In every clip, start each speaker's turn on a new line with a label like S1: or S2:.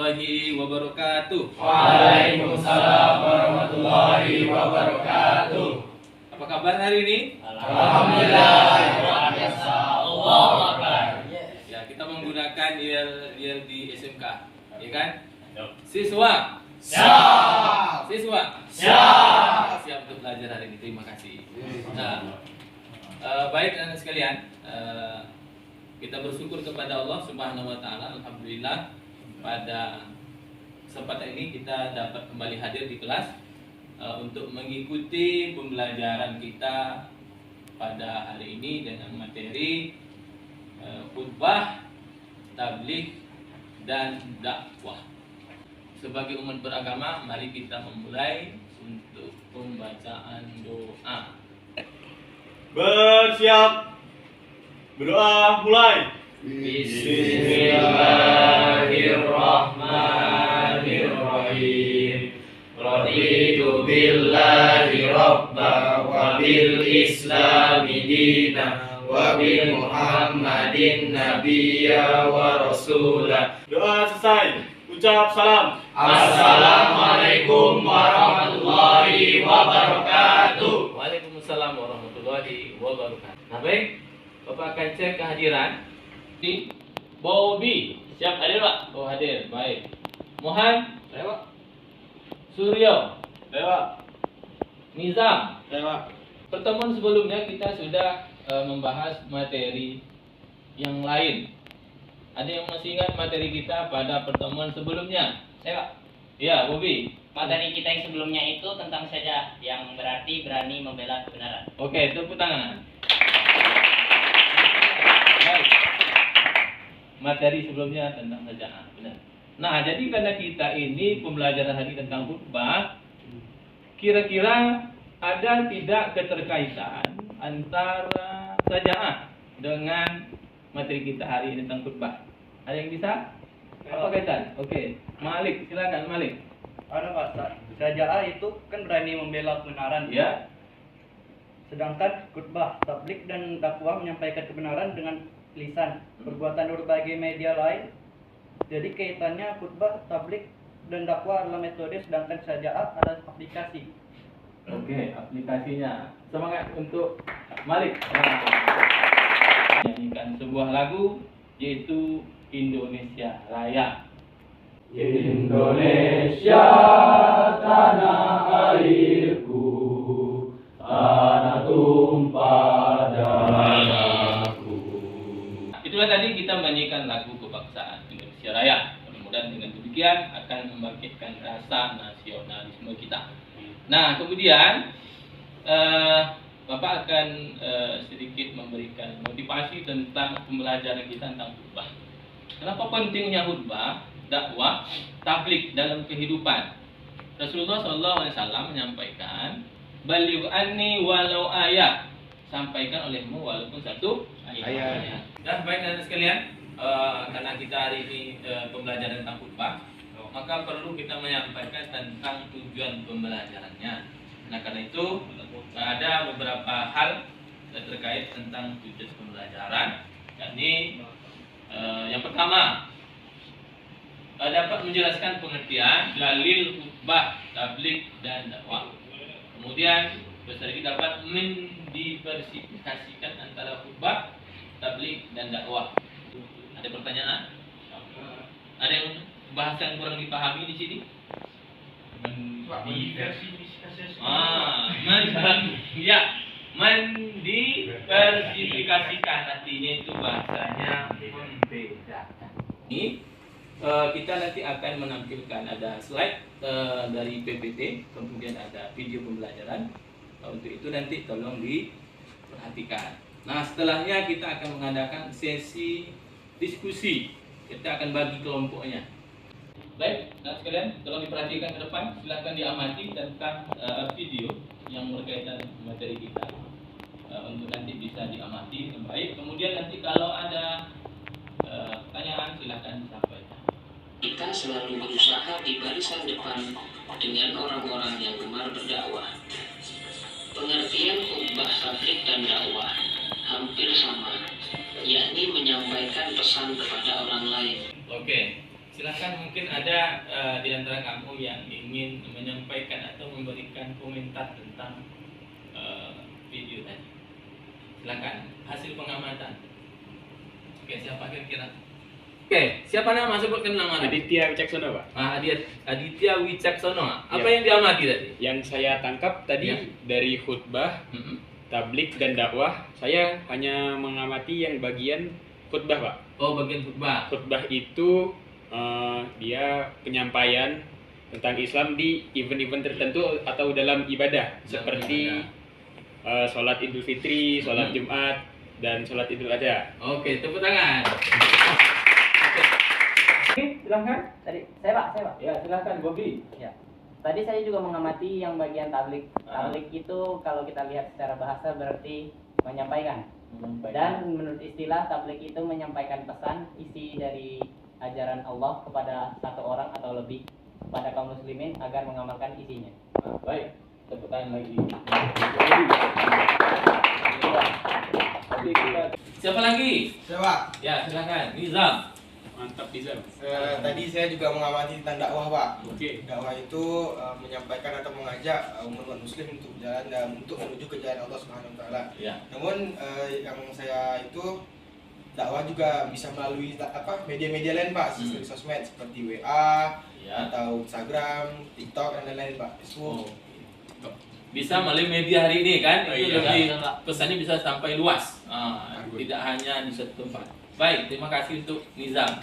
S1: warahmatullahi wabarakatuh.
S2: Waalaikumsalam warahmatullahi wabarakatuh.
S1: Apa kabar hari ini?
S2: Alhamdulillah. Allahu Akbar.
S1: Ya, kita menggunakan IEL di SMK, ya kan? Siswa.
S2: Siap.
S1: Siswa.
S2: Siap.
S1: Siap untuk belajar hari ini. Terima kasih. Nah, baik anak sekalian, kita bersyukur kepada Allah Subhanahu wa taala. Alhamdulillah pada kesempatan ini kita dapat kembali hadir di kelas untuk mengikuti pembelajaran kita pada hari ini dengan materi khutbah, tabligh dan dakwah. Sebagai umat beragama, mari kita memulai untuk pembacaan doa.
S3: Bersiap. Berdoa mulai.
S2: Bismillahirrahmanirrahim. Raditu billahi rabba wa bil islami dina wa bi Muhammadin nabiyya wa rasulah.
S3: Doa selesai. Ucap salam.
S2: Assalamualaikum warahmatullahi wabarakatuh.
S1: Waalaikumsalam warahmatullahi wabarakatuh. Nah, baik, Bapak akan cek kehadiran di Bobby. Siap hadir, Pak? Oh, hadir. Baik. Mohan, lewat. Suryo,
S3: Lewat.
S1: Nizam.
S3: Lewat.
S1: Pertemuan sebelumnya kita sudah membahas materi yang lain. Ada yang masih ingat materi kita pada pertemuan sebelumnya?
S4: Saya Pak,
S1: Iya, Bobby.
S4: materi kita yang sebelumnya itu tentang saja yang berarti berani membela kebenaran.
S1: Oke, tepuk tangan. Baik. Materi sebelumnya tentang saja'ah, benar. Nah, jadi karena kita ini pembelajaran hari tentang khutbah, kira-kira ada tidak keterkaitan antara saja'ah dengan materi kita hari ini tentang khutbah? Ada yang bisa? Apa kaitan? Oke, Malik, silakan Malik.
S5: Ada Pak, saja'ah itu kan berani membela kebenaran.
S1: Ya.
S5: Sedangkan khutbah, tabligh dan dakwah menyampaikan kebenaran dengan lisan, perbuatan berbagai media lain. Jadi kaitannya khutbah, tabligh dan dakwah adalah metode, sedangkan saja'ah adalah aplikasi.
S1: Oke, aplikasinya. Semangat untuk Malik. Nyanyikan sebuah lagu yaitu Indonesia Raya.
S2: Indonesia tanah airku, tanah tumpah darahku.
S1: Itulah tadi kita menyanyikan lagu kebangsaan Indonesia Raya. Mudah-mudahan dengan demikian akan membangkitkan rasa nasionalisme kita. Nah, kemudian Bapak akan sedikit memberikan motivasi tentang pembelajaran kita tentang khutbah. Kenapa pentingnya khutbah, dakwah, tabligh dalam kehidupan? Rasulullah SAW menyampaikan, "Baligh anni walau ayat." Sampaikan olehmu walaupun satu ayat. Dan baik dan sekalian, karena kita hari ini pembelajaran tentang khutbah, maka perlu kita menyampaikan tentang tujuan pembelajarannya. Nah, karena itu ada beberapa hal terkait tentang tujuan pembelajaran, yakni yang pertama dapat menjelaskan pengertian dalil khutbah, tabligh dan dakwah. Kemudian lagi dapat mendiversifikasikan antara khutbah, tabligh dan dakwah. Ada pertanyaan? Ada yang bahasa yang kurang dipahami di sini? Mendiversifikasikan, artinya itu bahasanya membedakan. Ini kita nanti akan menampilkan ada slide dari PPT, kemudian ada video pembelajaran. Untuk itu nanti tolong diperhatikan. Nah, setelahnya kita akan mengadakan sesi diskusi. Kita akan bagi kelompoknya. Baik, nah sekalian, tolong diperhatikan ke depan. Silakan diamati tentang video yang berkaitan materi kita. Untuk nanti bisa diamati dengan baik. Kemudian nanti kalau ada pertanyaan silakan disampaikan.
S6: Kita selalu berusaha di barisan depan dengan orang-orang yang gemar berdakwah. Pengertian khutbah, tabligh dan dakwah hampir sama, yakni menyampaikan pesan kepada orang lain.
S1: Oke, silakan mungkin ada di antara kamu yang ingin menyampaikan atau memberikan komentar tentang video tadi. Silakan, hasil pengamatan. Oke, siapa kira-kira? Oke, siapa nama? Sebutkan nama.
S7: Aditya Wicaksono, Pak.
S1: Aditya Wicaksono. Apa
S7: Ya.
S1: yang diamati tadi?
S7: Yang saya tangkap tadi
S1: Ya.
S7: dari khutbah,
S1: Mm-mm.
S7: tablik dan dakwah, saya hanya mengamati yang bagian khutbah, Pak.
S1: Oh, bagian khutbah.
S7: Khutbah itu dia penyampaian tentang Islam di event-event tertentu atau dalam ibadah seperti sholat Idul Fitri, sholat Jumat, dan sholat Idul Adha.
S1: Oke, tepuk tangan. Oke, silahkan.
S4: Tadi saya Pak.
S1: Ya, silahkan Bobby.
S4: Ya. Tadi saya juga mengamati yang bagian tablik. Tablik itu kalau kita lihat secara bahasa berarti menyampaikan. Dan menurut istilah tablik itu menyampaikan pesan isi dari ajaran Allah kepada satu orang atau lebih kepada kaum muslimin agar mengamalkan isinya.
S1: Baik, tepuk tangan lagi. Siapa lagi?
S8: Saya,
S1: Ya, silahkan. Nizam.
S7: Mantap, Nizam.
S8: tadi saya juga mengamati tentang dakwah, Pak.
S7: Oke.
S8: Dakwah itu menyampaikan atau mengajak umat muslim untuk jalan dan untuk menuju ke jalan Allah Subhanahu wa taala.
S1: Ya.
S8: Namun yang saya itu dakwah juga bisa melalui media-media lain, Pak, sosmed seperti WA
S1: Ya.
S8: atau Instagram, TikTok dan lain-lain, Pak. Facebook.
S1: Bisa melalui media hari ini kan?
S7: Oh,
S1: Itu
S7: iya.
S1: lebih pesannya bisa sampai luas. Tidak hanya di satu tempat. Baik, terima kasih untuk Nizam.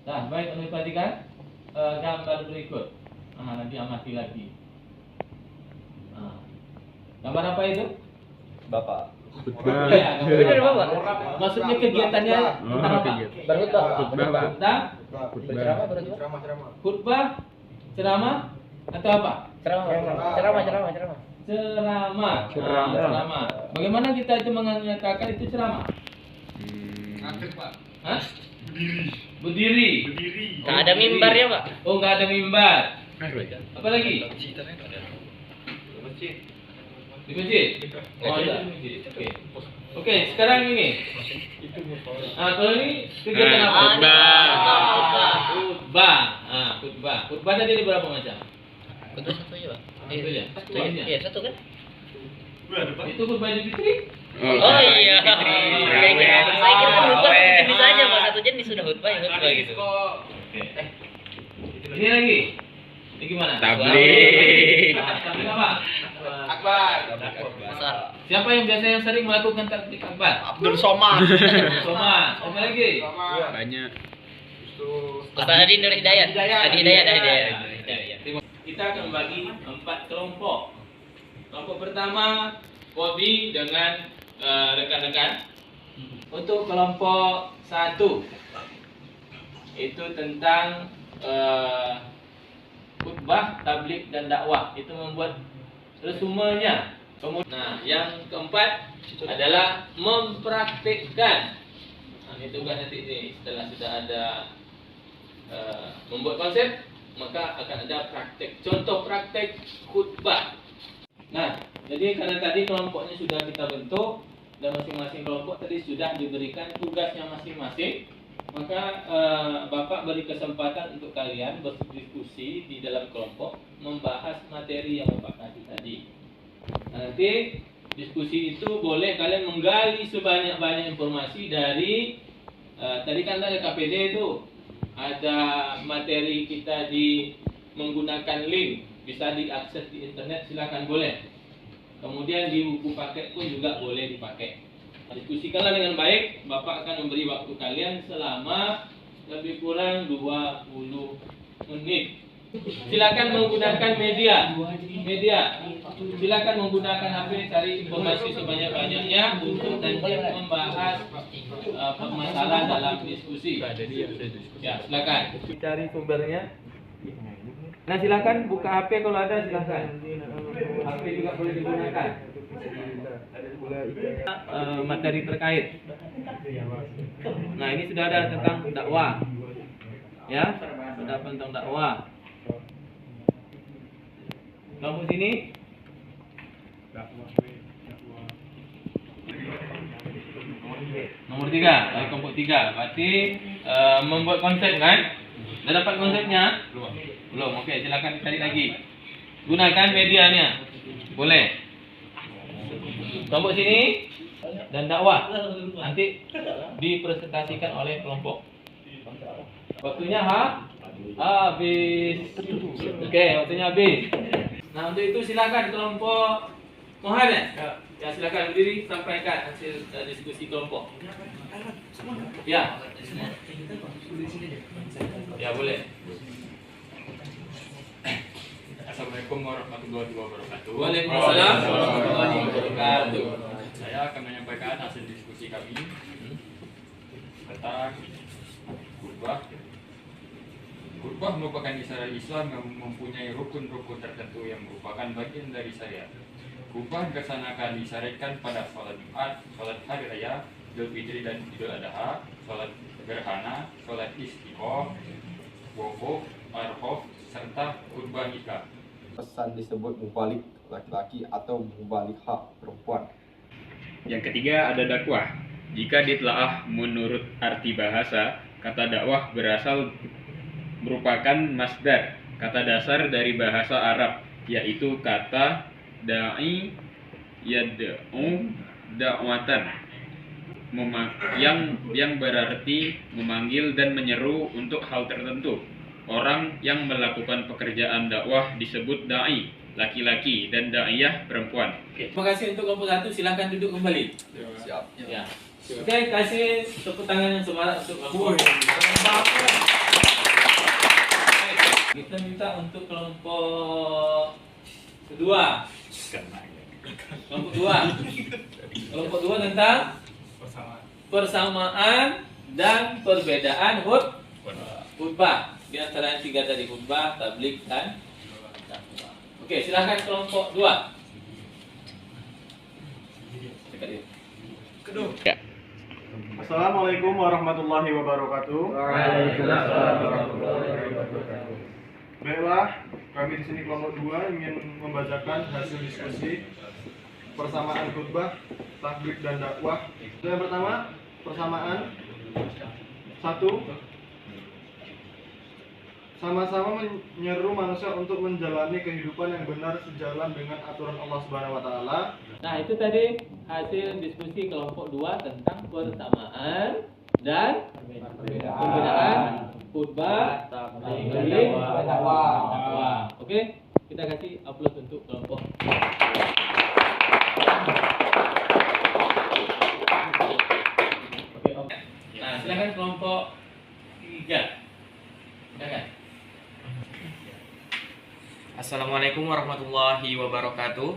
S1: Nah, baik, untuk perhatikan gambar berikut. Nanti amati lagi. Gambar apa itu?
S2: Bapak.
S1: Ya,
S5: Benar, Bapak.
S1: Maksudnya kegiatannya tentang apa?
S5: Berkhutbah.
S1: Tentang
S8: Ceramah.
S1: khutbah, ceramah, atau apa?
S5: Ceramah.
S1: Ceramah. Bagaimana kita itu mengatakan itu ceramah? Hah? Berdiri.
S4: Nggak ada mimbarnya, Pak.
S1: Oh, nggak ada mimbar. Apa lagi? Di masjid. Oh, ada di masjid. Oke. Oke, sekarang ini. Kalau ini kegiatan apa? Khutbah. Khutbah tadi ada berapa macam?
S4: Betul satu aja, Pak.
S1: Satu aja. Satu aja.
S4: Iya, satu kan?
S1: Itu khutbah Idul Fitri?
S4: Oh iya. Saya kira khutbah satu jenis aja, Pak. Satu jenis sudah khutbah ya khutbah gitu.
S1: Oke. Ini lagi. Ini gimana?
S7: Tablik.
S1: Tablik apa?
S8: Akbar.
S4: Besar.
S1: Siapa yang biasanya sering melakukan tablik akbar?
S4: Abdul Somad.
S1: Soma. Apa lagi?
S7: Banyak.
S4: Ustaz Adi Nur Hidayat. Adi Hidayat.
S1: Kita akan bagi 4 kelompok. Kelompok pertama, Bobby dengan rekan-rekan. Untuk kelompok 1 itu tentang khutbah, tablik dan dakwah. Itu membuat resumenya. Nah, yang keempat adalah mempraktikkan. Nah, ini tugas nanti nih, setelah sudah ada membuat konsep, maka akan ada praktek. Contoh praktek khutbah. Nah, jadi karena tadi kelompoknya sudah kita bentuk dan masing-masing kelompok tadi sudah diberikan tugasnya masing-masing, maka Bapak beri kesempatan untuk kalian berdiskusi di dalam kelompok membahas materi yang Bapak kasih tadi. Nanti diskusi itu boleh kalian menggali sebanyak-banyak informasi dari tadi kan ada KPD itu, ada materi kita di menggunakan link, bisa diakses di internet, silakan boleh. Kemudian di buku paket pun juga boleh dipakai. Diskusikanlah dengan baik. Bapak akan memberi waktu kalian selama lebih kurang 20 menit. Silakan menggunakan media. Silakan menggunakan HP, cari informasi sebanyak-banyaknya untuk nanti membahas permasalahan dalam diskusi. Ya, silakan. Cari sumbernya. Nah, silakan buka HP kalau ada, silakan. HP juga boleh digunakan. Materi terkait. Nah, ini sudah ada tentang dakwah. Ya, sudah tentang dakwah. Kamu sini. Nomor 3, dari kelompok 3. Berarti membuat konsep kan? Dah dapat konsepnya? Belum. Okey, silakan cari lagi. Gunakan medianya. Boleh. Kelompok sini dan dakwah nanti dipresentasikan oleh kelompok. Waktunya habis. Okey, waktunya habis. Nah, untuk itu silakan kelompok Mohan ya? Ya, silakan berdiri sampaikan hasil diskusi kelompok. Ya. Ya, boleh.
S7: Assalamualaikum warahmatullahi wabarakatuh.
S1: Waalaikumsalam warahmatullahi wabarakatuh.
S7: Saya akan menyampaikan hasil diskusi kami tentang khutbah. Khutbah merupakan isyarat Islam yang mempunyai rukun-rukun tertentu yang merupakan bagian dari syariat. Khutbah dilaksanakan disyaratkan pada sholat Jumat, sholat hari raya, Idul Fitri dan Idul Adha, sholat gerhana, sholat istiqoh, wukuf, arafah, serta khutbah nikah.
S9: Pesan disebut mubalik laki-laki atau mubalikha perempuan.
S7: Yang ketiga ada dakwah. Jika ditelaah menurut arti bahasa, kata dakwah berasal merupakan masdar, kata dasar dari bahasa Arab, yaitu kata da'i yad'u da'watan, yang berarti memanggil dan menyeru untuk hal tertentu. Orang yang melakukan pekerjaan dakwah disebut da'i laki-laki dan da'iyah perempuan.
S1: Terima kasih untuk kelompok 1. Silakan duduk kembali.
S9: Siap.
S1: Ya. Okey, kasih tepuk tangan yang semangat untuk kelompok. Kita minta untuk kelompok kedua. Kelompok 2. Kelompok 2 tentang persamaan dan perbedaan khutbah. Di antara yang 3 tadi khutbah, tabligh dan dakwah. Okey, silakan kelompok 2.
S3: Assalamualaikum warahmatullahi wabarakatuh.
S2: Waalaikumsalam warahmatullahi wabarakatuh.
S3: Baiklah, kami di sini kelompok 2 ingin membacakan hasil diskusi persamaan khutbah, tabligh dan dakwah. Yang pertama, persamaan 1. Sama-sama menyeru manusia untuk menjalani kehidupan yang benar sejalan dengan aturan Allah Subhanahu wa taala.
S1: Nah, itu tadi hasil diskusi kelompok 2 tentang persamaan dan perbedaan khutbah, tabligh, dakwah. Oke, kita kasih upload untuk kelompok. Nah, silakan kelompok 3. Silakan.
S10: Assalamualaikum warahmatullahi wabarakatuh.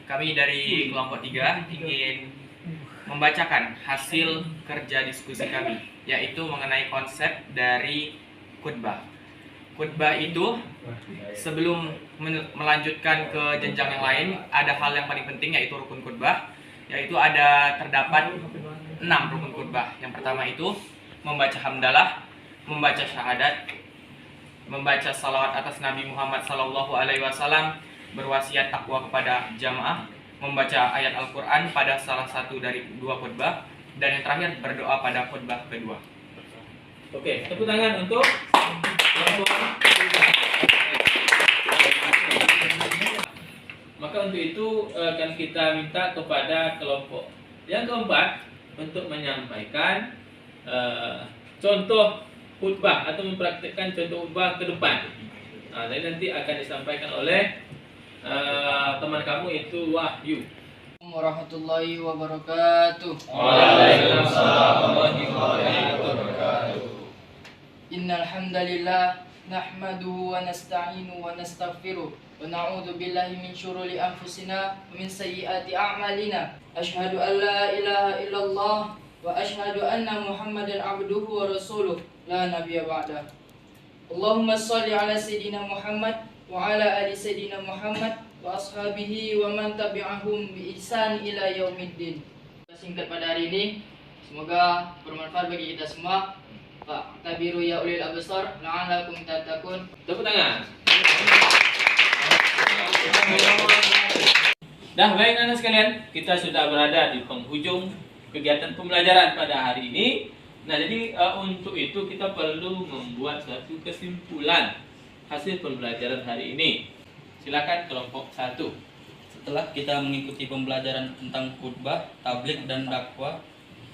S10: Kami dari kelompok 3 ingin membacakan hasil kerja diskusi kami, yaitu mengenai konsep dari khutbah. Khutbah itu sebelum melanjutkan ke jenjang yang lain, ada hal yang paling penting yaitu rukun khutbah, yaitu terdapat 6 rukun khutbah. Yang pertama itu membaca hamdalah, membaca syahadat, membaca salawat atas Nabi Muhammad SAW, berwasiat takwa kepada jamaah, membaca ayat Al-Quran pada salah satu dari 2 khutbah, dan yang terakhir berdoa pada khutbah kedua.
S1: Oke, tepuk tangan untuk kelompok. Maka untuk itu akan kita minta kepada kelompok yang keempat untuk menyampaikan contoh khutbah atau mempraktikkan contoh khutbah ke depan. Nah, nanti akan disampaikan oleh teman kamu itu Wahyu.
S11: Warahmatullahi wabarakatuh.
S2: Waalaikumsalam warahmatullahi wabarakatuh.
S11: Innal hamdalillah nahmaduhu wa nasta'inuhu wa nastaghfiruh wa na'udzu billahi min syururi anfusina wa min sayyiati a'malina. Asyhadu an la ilaha illallah wa asyhadu anna Muhammadan abduhu wa rasuluh la nabiyya ba'dah. Allahumma shalli ala sayyidina Muhammad wa ala ali sayyidina Muhammad wa ashabihi wa man tabi'ahum bi ihsan ila yaumiddin. Singkat pada hari ini, semoga bermanfaat bagi kita semua. Pak tabiru ya ulil absar la'allakum tattaqun.
S1: Tepuk tangan. Dah, baik anak sekalian, kita sudah berada di penghujung kegiatan pembelajaran pada hari ini. Nah, jadi untuk itu kita perlu membuat suatu kesimpulan hasil pembelajaran hari ini. Silakan kelompok 1.
S12: Setelah kita mengikuti pembelajaran tentang khutbah, tabligh dan dakwah,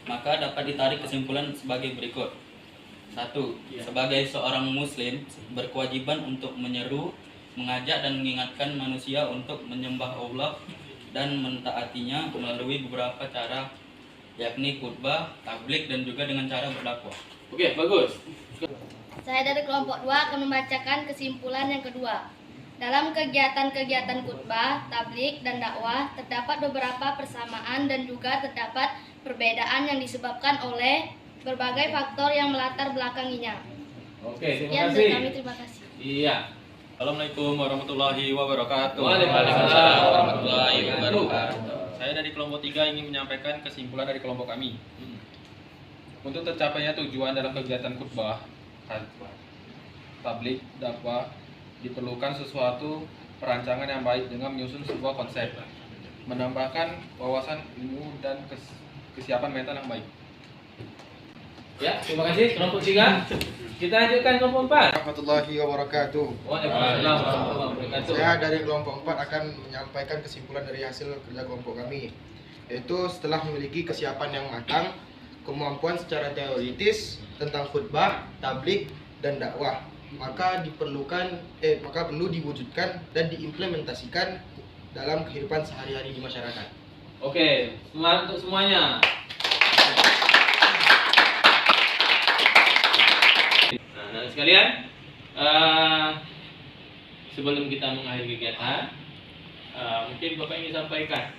S12: maka dapat ditarik kesimpulan sebagai berikut. 1. Sebagai seorang muslim berkewajiban untuk menyeru, mengajak dan mengingatkan manusia untuk menyembah Allah dan mentaatinya melalui beberapa cara, yakni khutbah, tabligh dan juga dengan cara berdakwah.
S1: Oke, bagus.
S13: Saya dari kelompok 2 akan membacakan kesimpulan yang kedua. Dalam kegiatan-kegiatan khutbah, tabligh, dan dakwah terdapat beberapa persamaan dan juga terdapat perbedaan yang disebabkan oleh berbagai faktor yang melatar belakanginya.
S1: Oke,
S13: Sekian
S1: terima kasih.
S13: dari kami, terima kasih.
S1: Iya.
S14: Assalamualaikum warahmatullahi wabarakatuh.
S1: Waalaikumsalam warahmatullahi wabarakatuh.
S14: Saya dari kelompok 3 ingin menyampaikan kesimpulan dari kelompok kami. Untuk tercapainya tujuan dalam kegiatan khutbah, tabligh, dakwah, diperlukan sesuatu perancangan yang baik dengan menyusun sebuah konsep, menambahkan wawasan ilmu dan kesiapan mental yang baik.
S1: Ya, terima kasih kelompok 3. Kita lanjutkan kelompok 4.
S8: Warahmatullahi wabarakatuh.
S1: Waalaikumsalam warahmatullahi wabarakatuh.
S8: Saya dari kelompok 4 akan menyampaikan kesimpulan dari hasil kerja kelompok kami, yaitu setelah memiliki kesiapan yang matang, kemampuan secara teoritis tentang khutbah, tabligh, dan dakwah, maka perlu diwujudkan dan diimplementasikan dalam kehidupan sehari-hari di masyarakat.
S1: Oke, semangat untuk semuanya. Nah, sekalian, sebelum kita mengakhiri kegiatan, mungkin Bapak ingin sampaikan,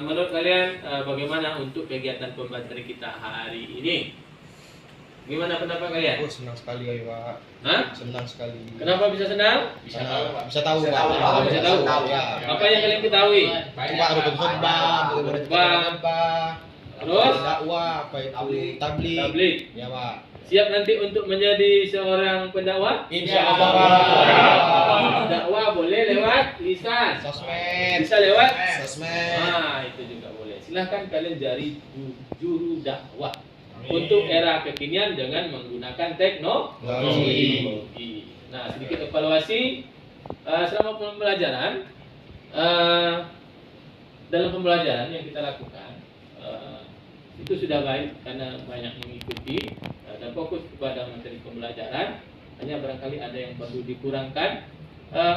S1: menurut kalian bagaimana untuk kegiatan pembelajaran kita hari ini? Gimana pendapat kalian?
S8: Senang sekali ya Pak.
S1: Hah?
S8: Senang sekali.
S1: Kenapa bisa senang?
S8: Bisa tahu Pak. Bisa tahu.
S1: Bisa tahu. Apa yang kalian ketahui?
S8: Pak rukun khutbah,
S1: terus
S8: dakwah, apa itu
S1: tabligh.
S8: Ya Pak.
S1: Siap nanti untuk menjadi seorang pendakwah?
S8: Insyaallah.
S1: Dakwah boleh lewat lisan,
S8: sosmed.
S1: Bisa lewat
S8: sosmed.
S1: Nah, itu juga boleh. Silahkan kalian cari juru dakwah untuk era kekinian dengan menggunakan teknologi. Nah, sedikit evaluasi selama pembelajaran. Dalam pembelajaran yang kita lakukan itu sudah baik karena banyak mengikuti dan fokus kepada materi pembelajaran. Hanya barangkali ada yang perlu dikurangkan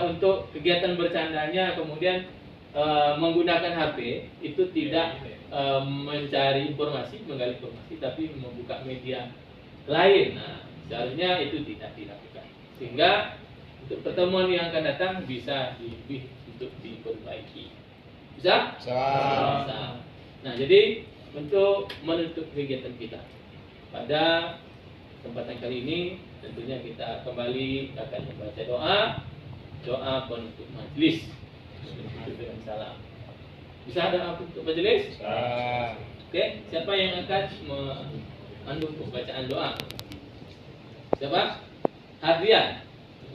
S1: untuk kegiatan bercandanya, kemudian menggunakan HP itu tidak mencari informasi, menggali informasi, tapi membuka media lain. Nah, seharusnya itu tidak dilakukan. Sehingga untuk pertemuan yang akan datang bisa lebih untuk diperbaiki. Bisa? Bisa. Nah, jadi untuk menutup kegiatan kita pada kesempatan kali ini, tentunya kita kembali akan membaca doa penutup majelis. Dengan salam. Bisa ada untuk majelis? Oke, siapa yang akan memandu pembacaan doa? Siapa? Hardian.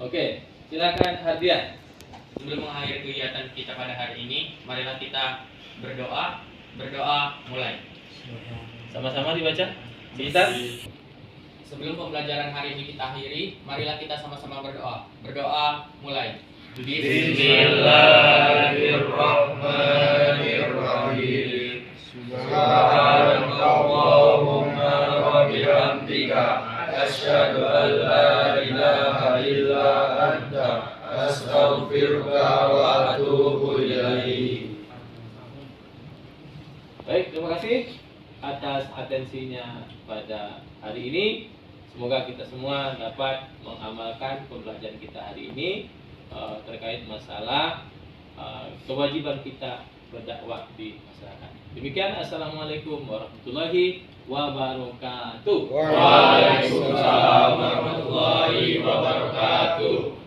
S1: Oke, silakan Hardian.
S10: Sebelum mengakhiri kegiatan kita pada hari ini, marilah kita berdoa. Berdoa mulai.
S1: Sama-sama dibaca. Sebentar.
S10: Sebelum pembelajaran hari ini kita akhiri, marilah kita sama-sama berdoa. Berdoa mulai.
S2: Bismillahirrahmanirrahim. Subhanallahumma wa bihamdika asyhadu an la ilaha illa anta astaghfiruka wa atubu ilaik.
S1: Baik, terima kasih atas atensinya pada hari ini. Semoga kita semua dapat mengamalkan pembelajaran kita hari ini terkait masalah kewajiban kita berdakwah di masyarakat. Demikian, assalamualaikum warahmatullahi wabarakatuh.
S2: Waalaikumsalam warahmatullahi wabarakatuh.